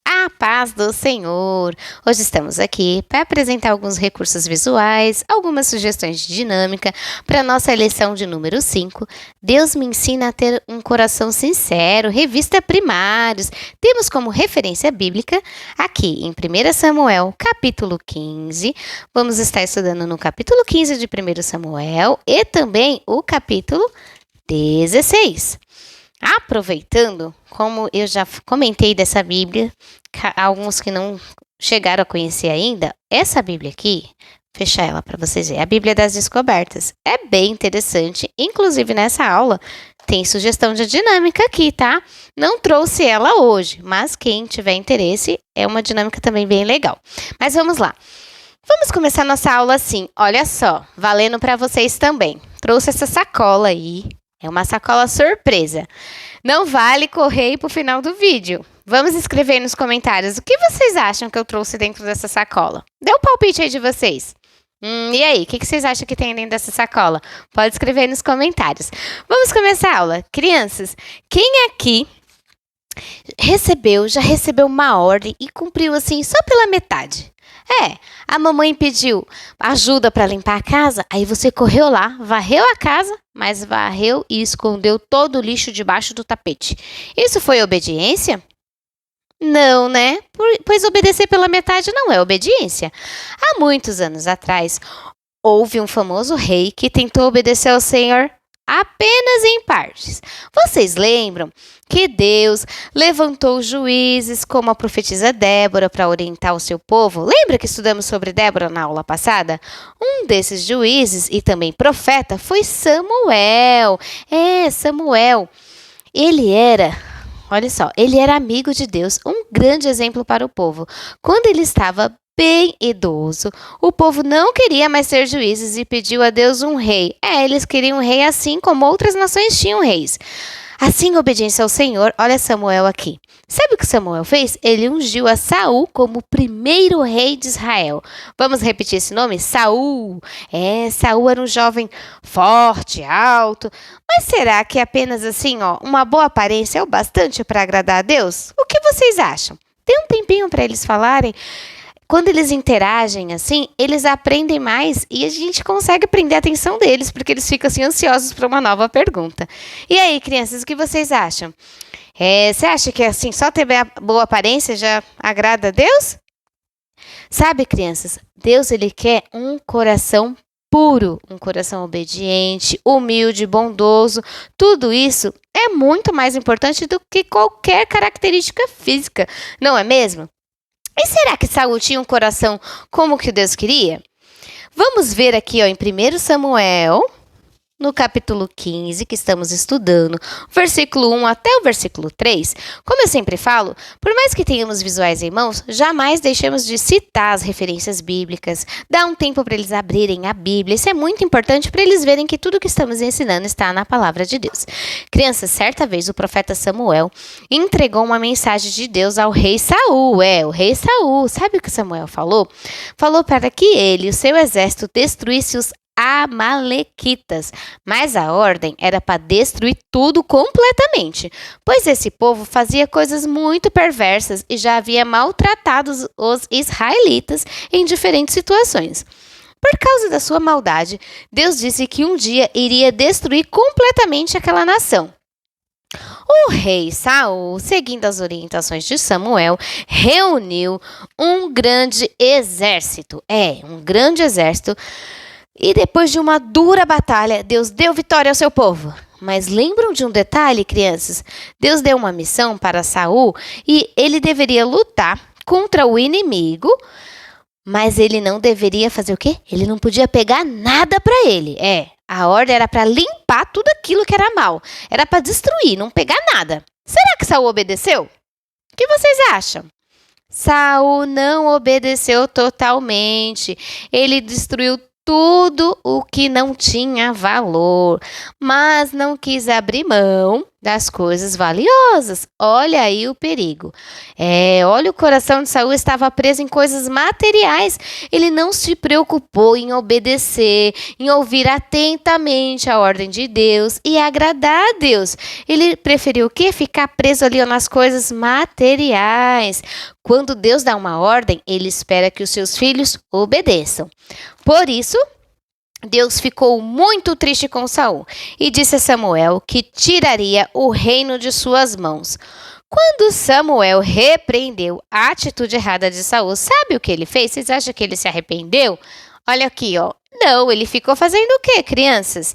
A paz do Senhor! Hoje estamos aqui para apresentar alguns recursos visuais, algumas sugestões de dinâmica para a nossa lição de número 5. Deus me ensina a ter um coração sincero, revista Primários. Temos como referência bíblica aqui em 1 Samuel, capítulo 15. Vamos estar estudando no capítulo 15 de 1 Samuel e também o capítulo 16. Aproveitando, como eu já comentei dessa Bíblia, alguns que não chegaram a conhecer ainda, essa Bíblia aqui, fechar ela para vocês verem, a Bíblia das Descobertas. É bem interessante, inclusive nessa aula tem sugestão de dinâmica aqui, tá? Não trouxe ela hoje, mas quem tiver interesse, é uma dinâmica também bem legal. Mas vamos lá. Vamos começar nossa aula assim, olha só, valendo para vocês também. Trouxe essa sacola aí. É uma sacola surpresa. Não vale correr para o final do vídeo. Vamos escrever nos comentários o que vocês acham que eu trouxe dentro dessa sacola. Dê um palpite aí de vocês. E aí, o que vocês acham que tem dentro dessa sacola? Pode escrever aí nos comentários. Vamos começar a aula. Crianças, quem aqui já recebeu uma ordem e cumpriu assim só pela metade? A mamãe pediu ajuda para limpar a casa, aí você correu lá, varreu a casa, mas varreu e escondeu todo o lixo debaixo do tapete. Isso foi obediência? Não, né? Pois obedecer pela metade não é obediência. Há muitos anos atrás, houve um famoso rei que tentou obedecer ao Senhor apenas em partes. Vocês lembram que Deus levantou juízes como a profetisa Débora para orientar o seu povo? Lembra que estudamos sobre Débora na aula passada? Um desses juízes e também profeta foi Samuel. Samuel. Ele era amigo de Deus, um grande exemplo para o povo. Quando ele estava bem idoso, o povo não queria mais ser juízes e pediu a Deus um rei. Eles queriam um rei assim como outras nações tinham reis. Assim, em obediência ao Senhor, olha Samuel aqui. Sabe o que Samuel fez? Ele ungiu a Saul como o primeiro rei de Israel. Vamos repetir esse nome? Saul. Saul era um jovem forte, alto. Mas será que apenas assim, uma boa aparência é o bastante para agradar a Deus? O que vocês acham? Tem um tempinho para eles falarem? Quando eles interagem assim, eles aprendem mais e a gente consegue prender a atenção deles, porque eles ficam assim ansiosos para uma nova pergunta. E aí, crianças, o que vocês acham? Você acha que assim, só ter boa aparência já agrada a Deus? Sabe, crianças, Deus ele quer um coração puro, um coração obediente, humilde, bondoso. Tudo isso é muito mais importante do que qualquer característica física, não é mesmo? E será que Saul tinha um coração como que Deus queria? Vamos ver aqui em 1 Samuel, no capítulo 15, que estamos estudando, versículo 1 até o versículo 3. Como eu sempre falo, por mais que tenhamos visuais em mãos, jamais deixemos de citar as referências bíblicas. Dá um tempo para eles abrirem a Bíblia. Isso é muito importante para eles verem que tudo que estamos ensinando está na palavra de Deus. Crianças, certa vez o profeta Samuel entregou uma mensagem de Deus ao rei Saul. O rei Saul. Sabe o que Samuel falou? Falou para que ele e o seu exército destruísse os Amalequitas, mas a ordem era para destruir tudo completamente, pois esse povo fazia coisas muito perversas e já havia maltratado os israelitas em diferentes situações. Por causa da sua maldade, Deus disse que um dia iria destruir completamente aquela nação. O rei Saul, seguindo as orientações de Samuel, reuniu um grande exército. E depois de uma dura batalha, Deus deu vitória ao seu povo. Mas lembram de um detalhe, crianças? Deus deu uma missão para Saul e ele deveria lutar contra o inimigo, mas ele não deveria fazer o quê? Ele não podia pegar nada para ele. A ordem era para limpar tudo aquilo que era mal. Era para destruir, não pegar nada. Será que Saul obedeceu? O que vocês acham? Saul não obedeceu totalmente. Ele destruiu tudo o que não tinha valor, mas não quis abrir mão das coisas valiosas. Olha aí o perigo. Olha, o coração de Saul estava preso em coisas materiais. Ele não se preocupou em obedecer, em ouvir atentamente a ordem de Deus e agradar a Deus. Ele preferiu o quê? Ficar preso ali nas coisas materiais. Quando Deus dá uma ordem, ele espera que os seus filhos obedeçam. Por isso, Deus ficou muito triste com Saul e disse a Samuel que tiraria o reino de suas mãos. Quando Samuel repreendeu a atitude errada de Saul, sabe o que ele fez? Vocês acham que ele se arrependeu? Olha aqui, ó. Não, ele ficou fazendo o quê, crianças?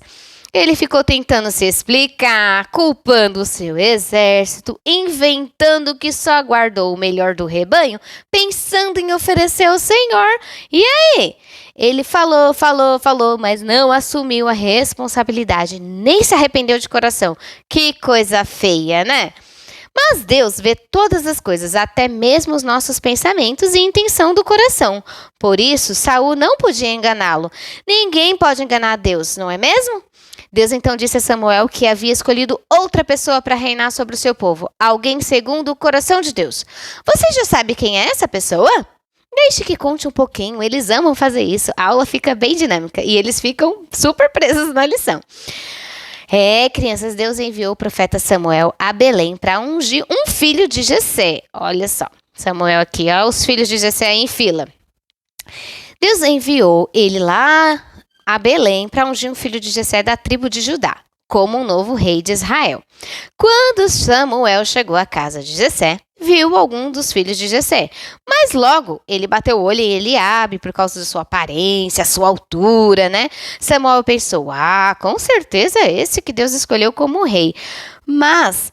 Ele ficou tentando se explicar, culpando o seu exército, inventando que só guardou o melhor do rebanho, pensando em oferecer ao Senhor. E aí? Ele falou, mas não assumiu a responsabilidade, nem se arrependeu de coração. Que coisa feia, né? Mas Deus vê todas as coisas, até mesmo os nossos pensamentos e intenção do coração. Por isso, Saul não podia enganá-lo. Ninguém pode enganar Deus, não é mesmo? Deus então disse a Samuel que havia escolhido outra pessoa para reinar sobre o seu povo, alguém segundo o coração de Deus. Você já sabe quem é essa pessoa? Deixe que conte um pouquinho, eles amam fazer isso, a aula fica bem dinâmica e eles ficam super presos na lição. Crianças, Deus enviou o profeta Samuel a Belém para ungir um filho de Jessé. Olha só, Samuel aqui, ó, os filhos de Jessé em fila. Deus enviou ele lá a Belém para ungir um filho de Jessé da tribo de Judá, como um novo rei de Israel. Quando Samuel chegou à casa de Jessé, viu algum dos filhos de Jessé, mas logo ele bateu o olho em Eliabe por causa de sua aparência, sua altura, né? Samuel pensou, com certeza é esse que Deus escolheu como rei. Mas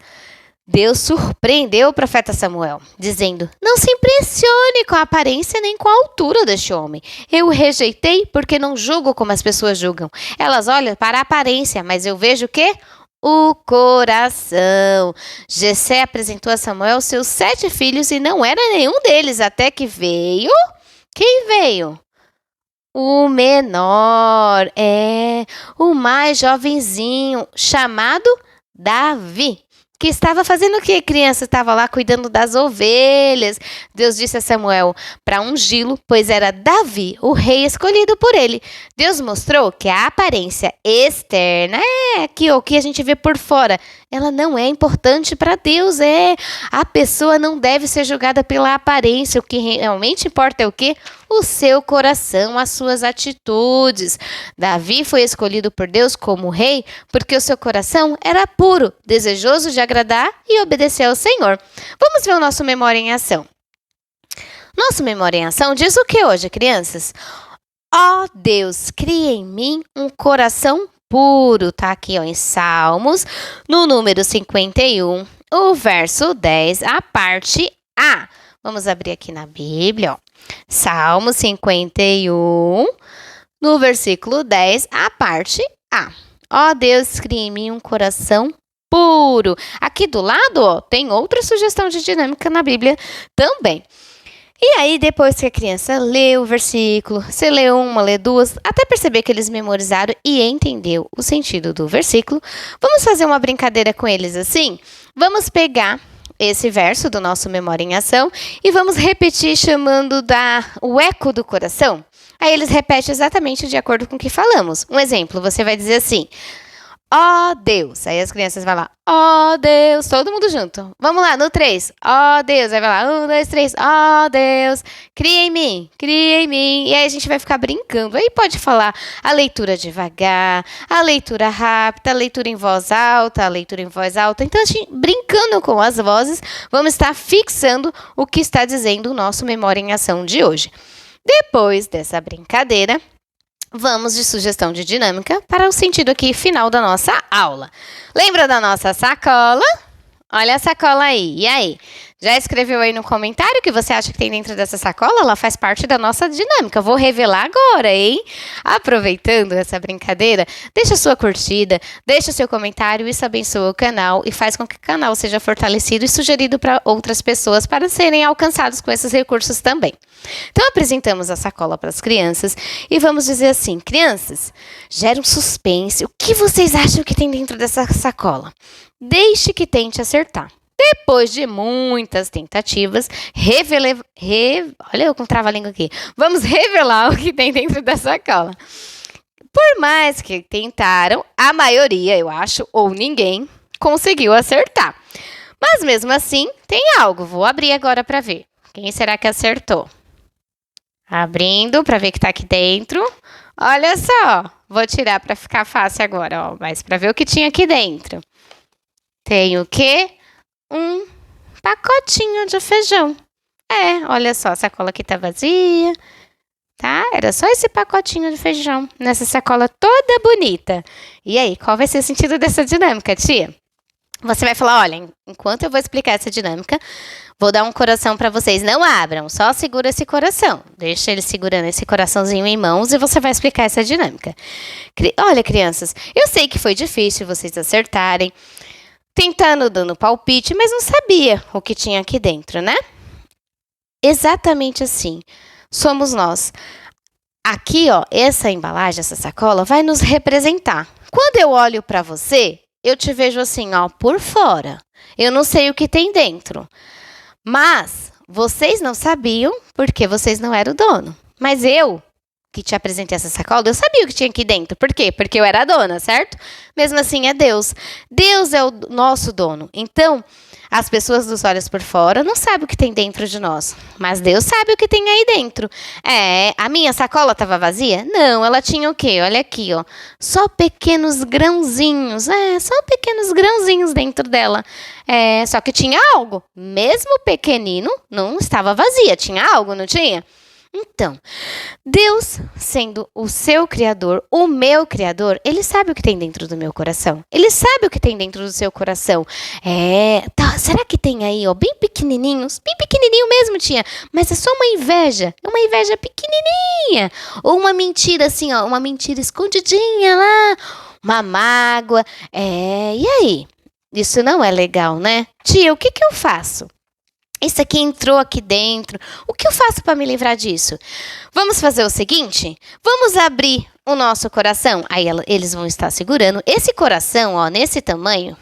Deus surpreendeu o profeta Samuel, dizendo, não se impressione com a aparência nem com a altura deste homem. Eu o rejeitei porque não julgo como as pessoas julgam. Elas olham para a aparência, mas eu vejo o quê? O coração. Jessé apresentou a Samuel seus 7 filhos e não era nenhum deles, até que veio... Quem veio? O menor, o mais jovenzinho, chamado Davi. Que estava fazendo o que, criança? Estava lá cuidando das ovelhas. Deus disse a Samuel para ungí-lo, pois era Davi, o rei escolhido por ele. Deus mostrou que a aparência externa, aqui o que a gente vê por fora, ela não é importante para Deus. A pessoa não deve ser julgada pela aparência. O que realmente importa é o quê? O seu coração, as suas atitudes. Davi foi escolhido por Deus como rei porque o seu coração era puro, desejoso de agradar e obedecer ao Senhor. Vamos ver o nosso Memória em Ação. Nosso Memória em Ação diz o que hoje, crianças? Ó Deus, cria em mim um coração puro. Tá aqui, ó, em Salmos, no número 51, o verso 10, a parte A. Vamos abrir aqui na Bíblia, ó. Salmo 51, no versículo 10, a parte A. Ó Deus, cria em mim um coração puro. Aqui do lado, ó, tem outra sugestão de dinâmica na Bíblia também. E aí, depois que a criança lê o versículo, você lê uma, lê duas, até perceber que eles memorizaram e entendeu o sentido do versículo, vamos fazer uma brincadeira com eles assim? Vamos pegar esse verso do nosso Memória em Ação e vamos repetir chamando o eco do coração. Aí eles repetem exatamente de acordo com o que falamos. Um exemplo, você vai dizer assim, ó Deus. Aí as crianças vão lá, ó Deus, todo mundo junto. Vamos lá, no 3, ó Deus. Aí vai lá, 1, 2, 3, ó Deus, cria em mim, cria em mim. E aí a gente vai ficar brincando. Aí pode falar a leitura devagar, a leitura rápida, a leitura em voz alta, a leitura em voz alta. Então, a gente, brincando com as vozes, vamos estar fixando o que está dizendo o nosso Memória em Ação de hoje. Depois dessa brincadeira, vamos de sugestão de dinâmica para o sentido aqui final da nossa aula. Lembra da nossa sacola? Olha a sacola aí. E aí? Já escreveu aí no comentário o que você acha que tem dentro dessa sacola? Ela faz parte da nossa dinâmica. Vou revelar agora, hein? Aproveitando essa brincadeira, deixa sua curtida, deixa seu comentário, isso abençoa o canal e faz com que o canal seja fortalecido e sugerido para outras pessoas para serem alcançados com esses recursos também. Então, apresentamos a sacola para as crianças e vamos dizer assim, crianças, gera um suspense. O que vocês acham que tem dentro dessa sacola? deixe que tente acertar. Depois de muitas tentativas, olha eu com trava-língua aqui. Vamos revelar o que tem dentro da sacola. Por mais que tentaram, a maioria, eu acho, ou ninguém, conseguiu acertar. Mas mesmo assim, tem algo. Vou abrir agora para ver. Quem será que acertou? Abrindo para ver o que está aqui dentro. Olha só. Vou tirar para ficar fácil agora, ó. Mas para ver o que tinha aqui dentro. Tem o quê? Um pacotinho de feijão. Olha só, a sacola aqui tá vazia, tá? Era só esse pacotinho de feijão nessa sacola toda bonita. E aí, qual vai ser o sentido dessa dinâmica, tia? Você vai falar, olha, enquanto eu vou explicar essa dinâmica, vou dar um coração para vocês. Não abram, só segura esse coração. Deixa ele segurando esse coraçãozinho em mãos e você vai explicar essa dinâmica. Olha, crianças, eu sei que foi difícil vocês acertarem, tentando, dando palpite, mas não sabia o que tinha aqui dentro, né? Exatamente assim. Somos nós. Aqui, ó, essa embalagem, essa sacola, vai nos representar. Quando eu olho para você, eu te vejo assim, ó, por fora. Eu não sei o que tem dentro. Mas vocês não sabiam porque vocês não eram o dono. Mas eu, que te apresentei essa sacola, eu sabia o que tinha aqui dentro. Por quê? Porque eu era a dona, certo? Mesmo assim, é Deus. Deus é o nosso dono. Então, as pessoas dos olhos por fora não sabem o que tem dentro de nós. Mas Deus sabe o que tem aí dentro. A minha sacola estava vazia? Não, ela tinha o quê? Olha aqui, ó. Só pequenos grãozinhos. Só pequenos grãozinhos dentro dela. Só que tinha algo. Mesmo pequenino, não estava vazia. Tinha algo, não tinha? Então, Deus, sendo o seu Criador, o meu Criador, Ele sabe o que tem dentro do meu coração. Ele sabe o que tem dentro do seu coração. Será que tem aí, ó, bem pequenininhos? Bem pequenininho mesmo, tia. Mas é só uma inveja pequenininha. Ou uma mentira assim, ó, uma mentira escondidinha lá. Uma mágoa. E aí? Isso não é legal, né? Tia, o que eu faço? Isso aqui entrou aqui dentro. O que eu faço para me livrar disso? Vamos fazer o seguinte? Vamos abrir o nosso coração. Aí eles vão estar segurando. Esse coração, ó, nesse tamanho.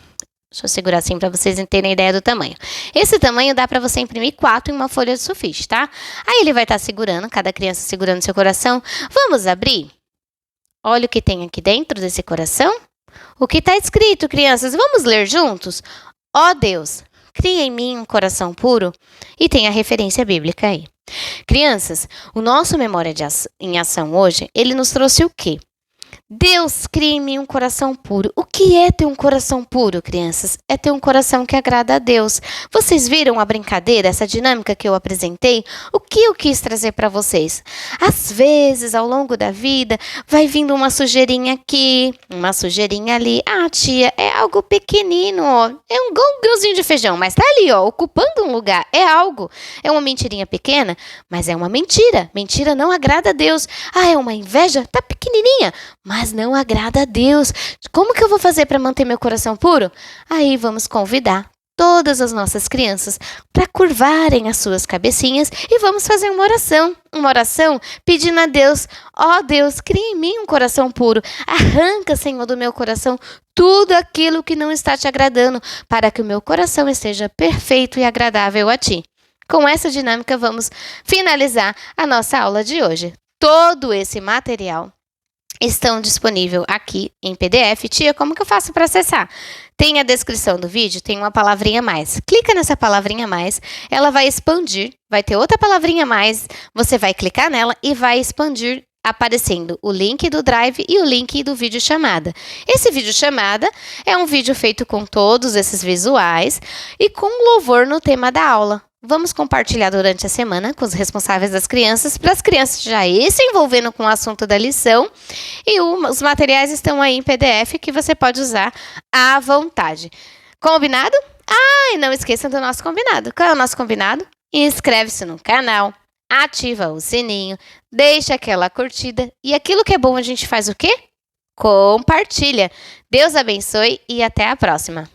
Deixa eu segurar assim para vocês terem ideia do tamanho. Esse tamanho dá para você imprimir 4 em uma folha de sulfite, tá? Aí ele vai estar segurando, cada criança segurando seu coração. Vamos abrir? Olha o que tem aqui dentro desse coração. O que está escrito, crianças? Vamos ler juntos? Ó Deus, cria em mim um coração puro. E tem a referência bíblica aí. Crianças, o nosso Memória em Ação hoje, ele nos trouxe o quê? Deus, cria em mim um coração puro. O que é ter um coração puro, crianças? É ter um coração que agrada a Deus. Vocês viram a brincadeira, essa dinâmica que eu apresentei? O que eu quis trazer para vocês? Às vezes, ao longo da vida, vai vindo uma sujeirinha aqui, uma sujeirinha ali. Tia, é algo pequenino, ó. É um grãozinho de feijão, mas tá ali, ó, ocupando um lugar. É algo. É uma mentirinha pequena, mas é uma mentira. Mentira não agrada a Deus. É uma inveja? Tá pequenininha, mas não agrada a Deus. Como que eu vou fazer para manter meu coração puro? Aí vamos convidar todas as nossas crianças para curvarem as suas cabecinhas e vamos fazer uma oração pedindo a Deus, ó Deus, cria em mim um coração puro. Arranca, Senhor, do meu coração tudo aquilo que não está te agradando, para que o meu coração esteja perfeito e agradável a ti. Com essa dinâmica, vamos finalizar a nossa aula de hoje. Todo esse material estão disponíveis aqui em PDF. Tia, como que eu faço para acessar? Tem a descrição do vídeo, tem uma palavrinha a mais. Clica nessa palavrinha a mais, ela vai expandir, vai ter outra palavrinha a mais, você vai clicar nela e vai expandir, aparecendo o link do Drive e o link do vídeo chamada. Esse vídeo chamada é um vídeo feito com todos esses visuais e com louvor no tema da aula. Vamos compartilhar durante a semana com os responsáveis das crianças, para as crianças já ir se envolvendo com o assunto da lição. E os materiais estão aí em PDF que você pode usar à vontade. Combinado? E não esqueçam do nosso combinado. Qual é o nosso combinado? Inscreve-se no canal, ativa o sininho, deixa aquela curtida. E aquilo que é bom a gente faz o quê? Compartilha. Deus abençoe e até a próxima.